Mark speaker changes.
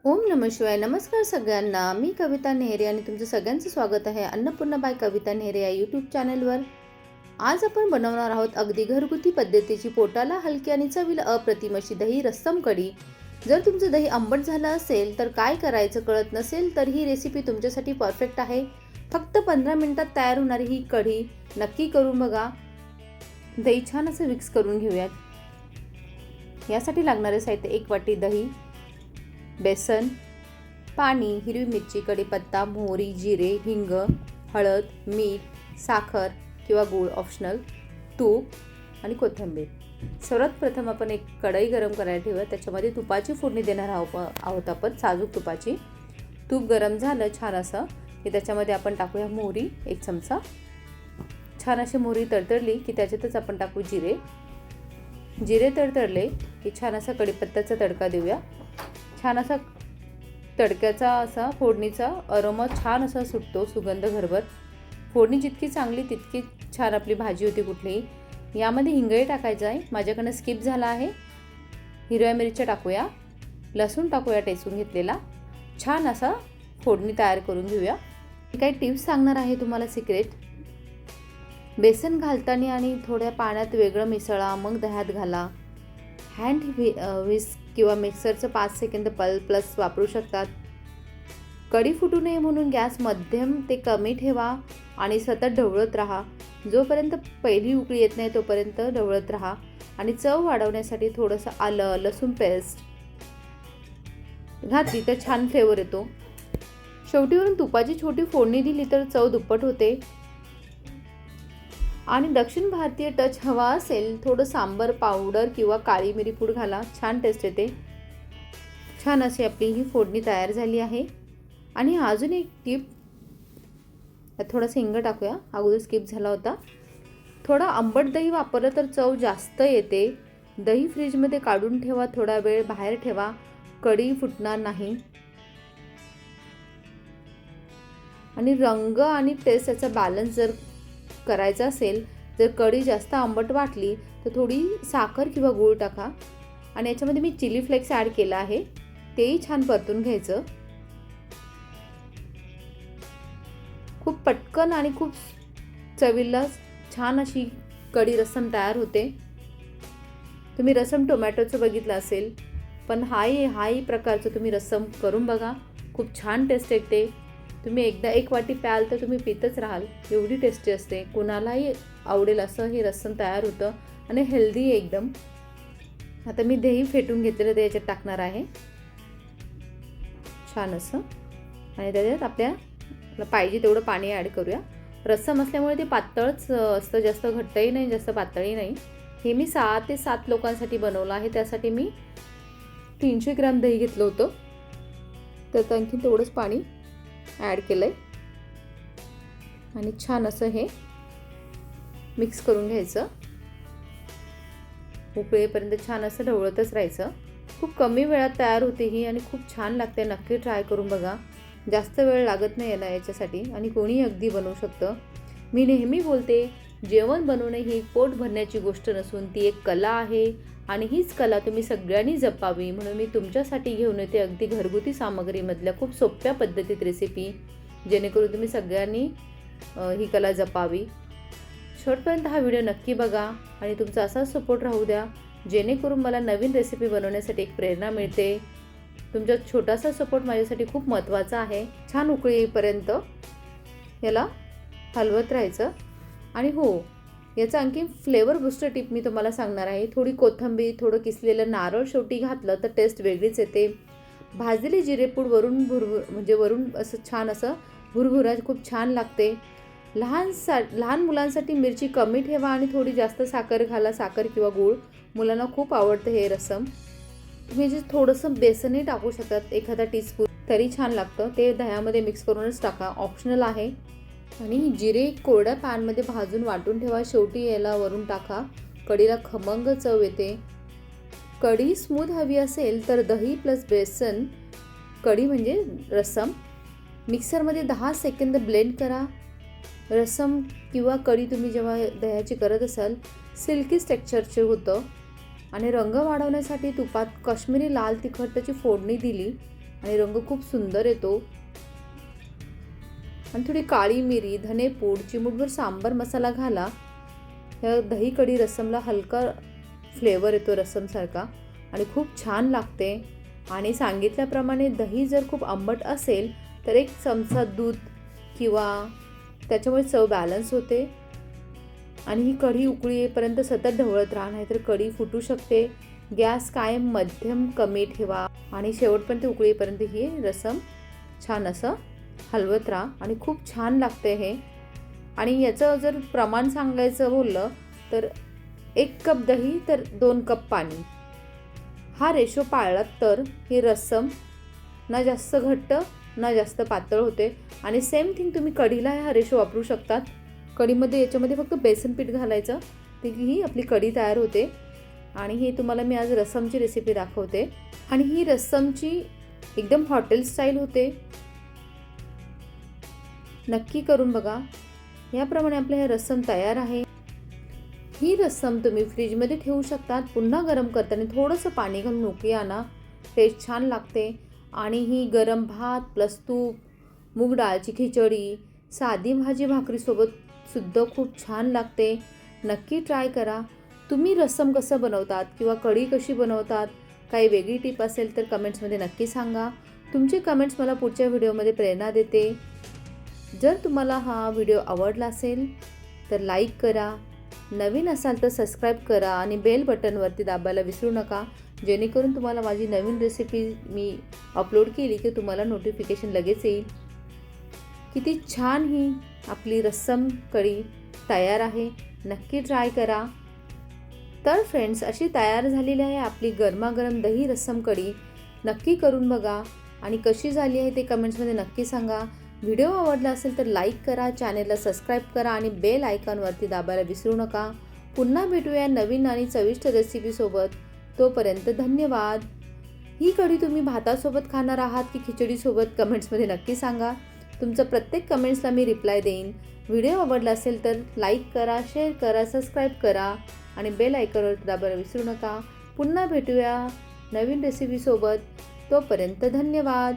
Speaker 1: ओम नमः शिवाय. नमस्कार सगळ्यांना. मी कविता नेहरे आणि तुमचं सगळ्यांचं स्वागत आहे अन्नपूर्णा बाय कविता नेहरे या यूट्यूब चॅनलवर. आज आपण बनवणार आहोत अगदी घरगुती पद्धतीची, पोटाला हलकी आणि चवीला अप्रतिम अशी दही रस्सम कढी. जर तुमचं दही आंबट झालं असेल तर काय करायचं कळत नसेल तर ही रेसिपी तुमच्यासाठी परफेक्ट आहे. फक्त 15 मिनिटात तयार होणारी ही कढी नक्की करून बघा. दही छान असं मिक्स करून घेऊयात. यासाठी लागणारे साहित्य: 1 वाटी दही, बेसन, पाणी, हिरवी मिरची, कढीपत्ता, मोहरी, जिरे, हिंग, हळद, मीठ, साखर किंवा गूळ ऑप्शनल, तूप आणि कोथिंबीर. सर्वात प्रथम आपण एक कढई गरम करायला ठेवूया. त्याच्यामध्ये तुपाची फोडणी देणार आहोत आपण, साजूक तुपाची. तूप गरम झालं छान असं की त्याच्यामध्ये आपण टाकूया मोहरी 1 चमचा. छान अशी मोहरी तडतडली की त्याच्यातच आपण टाकू जिरे. जिरे तडतडले की छान असा कढीपत्त्याचा तडका देऊया. छान असा तडक्याचा असा फोडणीचा अरोमा छान असा सुटतो, सुगंध घरभर. फोडणी जितकी चांगली तितकी छान आपली भाजी होती कुठलीही. यामध्ये हिंगही टाकायचा आहे, माझ्याकडनं स्किप झाला आहे. हिरव्या मिरच्या टाकूया, लसूण टाकूया टेचून घेतलेला. छान असा फोडणी तयार करून घेऊया. काही टिप्स सांगणार आहे तुम्हाला सिक्रेट. बेसन घालताना आणि थोड्या पाण्यात वेगळं मिसळा, मग दह्यात घाला. हँड विस्क किंवा मिक्सरचं 5 सेकंद प्लस वापरू शकतात. कढी फुटू नये म्हणून गॅस मध्यम ते कमी ठेवा आणि सतत ढवळत राहा. जोपर्यंत पहिली उकळी येत नाही तोपर्यंत ढवळत राहा. आणि चव वाढवण्यासाठी थोडंसं आलं लसूण पेस्ट घातली तर छान फ्लेवर येतो. शेवटीवरून तुपाची छोटी फोडणी दिली तर चव दुप्पट होते. आणि दक्षिण भारतीय टच हवा असेल थोडं सांबर पावडर किंवा काळी मिरी पूड घाला, छान टेस्ट येते. छान अशी आपली ही फोडणी तयार झाली आहे. आणि अजून एक टिप, थोडंसं हिंग टाकूया, अगोदर स्किप झाला होता. थोडं आंबट दही वापरलं तर चव जास्त येते. दही फ्रीजमध्ये काढून ठेवा, थोडा वेळ बाहेर ठेवा, कढी फुटणार नाही. आणि रंग आणि टेस्ट याचा बॅलन्स जर करायचं असेल, जर कढी जास्त आंबट वाटली तर थोडी साखर किंवा गूळ टाका. आणि याच्यामध्ये मी चिली फ्लेक्स ॲड केला आहे, तेही छान परतून घ्यायचं. खूप पटकन आणि खूप चवीला छान अशी कढी रस्सम तयार होते. तुम्ही रस्सम टोमॅटोचं बघितलं असेल, पण हाही प्रकारचं तुम्ही रस्सम करून बघा, खूप छान टेस्ट येते. तुम्ही एकदा 1 वाटी प्याल तर तुम्ही पितच राहाल, एवढी टेस्टी असते. कुणालाही आवडेल असं हे रस्सम तयार होतं आणि हेल्दी एकदम. आता मी दही फेटून घेतलेलं ते याच्यात टाकणार आहे छान असं. आणि त्याच्यात आपल्याला पाहिजे तेवढं पाणी ॲड करूया. रस्सम असल्यामुळे ते पातळच असतं, जास्त घट्टही नाही जास्त पातळही नाही. हे मी 6 ते 7 लोकांसाठी बनवलं आहे. त्यासाठी मी 300 ग्रॅम दही घेतलं होतं, त्यात आणखी तेवढंच पाणी ॲड केलं आहे. आणि छान असं हे मिक्स करून घ्यायचं. उकळेपर्यंत छान असं ढवळतच राहायचं. खूप कमी वेळात तयार होते ही आणि खूप छान लागते. नक्की ट्राय करून बघा, जास्त वेळ लागत नाही याला याच्यासाठी आणि कोणी अगदी बनवू शकतं. मी नेहमी बोलते, जेवण बनवणे ही पोट भरण्याची गोष्ट नसून ती एक कला आहे. आणि हीच कला तुम्ही सगळ्यांनी जपावी म्हणून मी तुमच्यासाठी घेऊन येते अगदी घरगुती सामग्रीमधल्या खूप सोप्या पद्धतीत रेसिपी, जेणेकरून तुम्ही सगळ्यांनी ही कला जपावी. शेवटपर्यंत हा व्हिडिओ नक्की बघा आणि तुमचा असाच सपोर्ट राहू द्या, जेणेकरून मला नवीन रेसिपी बनवण्यासाठी एक प्रेरणा मिळते. तुमचा छोटासा सपोर्ट माझ्यासाठी खूप महत्त्वाचा आहे. छान उकळी येईपर्यंत याला हलवत राहायचं. आणि हो, याचा आणखी फ्लेवर बूस्टर टिप मी तुम्हाला सांगणार आहे. थोडी कोथिंबीर, थोडं किसलेलं नारळ शेवटी घातलं तर टेस्ट वेगळीच येते. भाजलेली जिरेपूड वरून असं छान असं भुरभुरा खूप छान लागते. लहान मुलांसाठी मिरची कमी ठेवा आणि थोडी जास्त साखर घाला, साखर किंवा गूळ. मुलांना खूप आवडतं हे रस्सम. तुम्ही जे थोडंसं बेसनही टाकू शकतात, एखादा टीस्पून, तरी छान लागतं. ते दह्यामध्ये मिक्स करूनच टाका, ऑप्शनल आहे. आणि जिरे कोरड्या पॅनमध्ये भाजून वाटून ठेवा, शेवटी याला वरून टाका. कढीला खमंग चव येते. कढी स्मूथ हवी असेल तर दही प्लस बेसन कढी म्हणजे रस्सम मिक्सरमध्ये 10 सेकंद ब्लेंड करा. रस्सम किंवा कढी तुम्ही जेव्हा दह्याची करत असाल सिल्की टेक्स्चरचे होतं. आणि रंग वाढवण्यासाठी तुपात काश्मीरी लाल तिखटाची फोडणी दिली आणि रंग खूप सुंदर येतो. आणि थोडी काळी मिरी, धनेपूड, चिमूटभर सांबार मसाला घाला. या दही कढी रस्समला हलका फ्लेवर येतो रस्समसारखा आणि खूप छान लागते. आणि सांगितल्याप्रमाणे दही जर खूप आंबट असेल तर 1 चमचा दूध किंवा त्याच्यामुळे चव बॅलन्स होते. आणि ही कढी उकळी येईपर्यंत सतत ढवळत राहा, नाहीतर कढी फुटू शकते. गॅस कायम मध्यम कमी ठेवा आणि शेवटपर्यंत उकळी येईपर्यंत ही रस्सम छान असं हलवत राहा आणि खूप छान लागते हे. आणि याचं जर प्रमाण सांगायचं बोललं तर 1 कप दही तर 2 कप पाणी, हा रेशो पाळलात तर ही रस्सम ना जास्त घट्ट ना जास्त पातळ होते. आणि सेम थिंग तुम्ही कढीला हा रेशो वापरू शकतात. कढीमध्ये याच्यामध्ये फक्त बेसन पीठ घालायचं, ती ही आपली कढी तयार होते. आणि ही तुम्हाला मी आज रस्समची रेसिपी दाखवते. आणि ही रस्समची एकदम हॉटेल स्टाईल होते. नक्की करून बघा. याप्रमाणे आपलं हे रस्सम तयार आहे. ही रस्सम तुम्ही फ्रीजमध्ये ठेवू शकतात. पुन्हा गरम करताना थोडंसं पाणी घालून उकळी आणा, टेस्ट छान लागते. आणि ही गरम भात प्लस तूप, मूग डाळची खिचडी, साधी भाजी भाकरीसोबत सुद्धा खूप छान लागते. नक्की ट्राय करा. तुम्ही रस्सम कसं बनवतात किंवा कढी कशी बनवतात, काही वेगळी टिप असेल तर कमेंट्समध्ये नक्की सांगा. तुमचे कमेंट्स मला पुढच्या व्हिडिओमध्ये प्रेरणा देते. जर तुम्हाला हा व्हिडिओ आवडला असेल तर लाईक करा, नवीन असाल तर सबस्क्राईब करा आणि बेल बटनवरती दाबायला विसरू नका, जेणेकरून तुम्हाला माझी नवीन रेसिपी मी अपलोड केली की तुम्हाला नोटिफिकेशन लगेच येईल. किती छान ही आपली रस्सम कढी तयार आहे. नक्की ट्राय करा. तर फ्रेंड्स, अशी तयार झालेली आहे आपली गरमागरम दही रस्सम कढी. नक्की करून बघा आणि कशी झाली आहे ते कमेंट्समध्ये नक्की सांगा. व्हिडिओ आवडला असेल तर लाईक करा, चॅनेलला सबस्क्राईब करा आणि बेल आयकॉनवरती दाबायला विसरू नका. पुन्हा भेटूया नवीन आणि चविष्ट रेसिपीसोबत. तोपर्यंत धन्यवाद. ही कढी तुम्ही भातासोबत खाणार आहात की खिचडीसोबत, कमेंट्समध्ये नक्की सांगा. तुमचं प्रत्येक कमेंट्सला मी रिप्लाय देईन. व्हिडिओ आवडला असेल तर लाईक करा, शेअर करा, सबस्क्राईब करा आणि बेल आयकॉनवर दाबायला विसरू नका. पुन्हा भेटूया नवीन रेसिपीसोबत. तोपर्यंत धन्यवाद.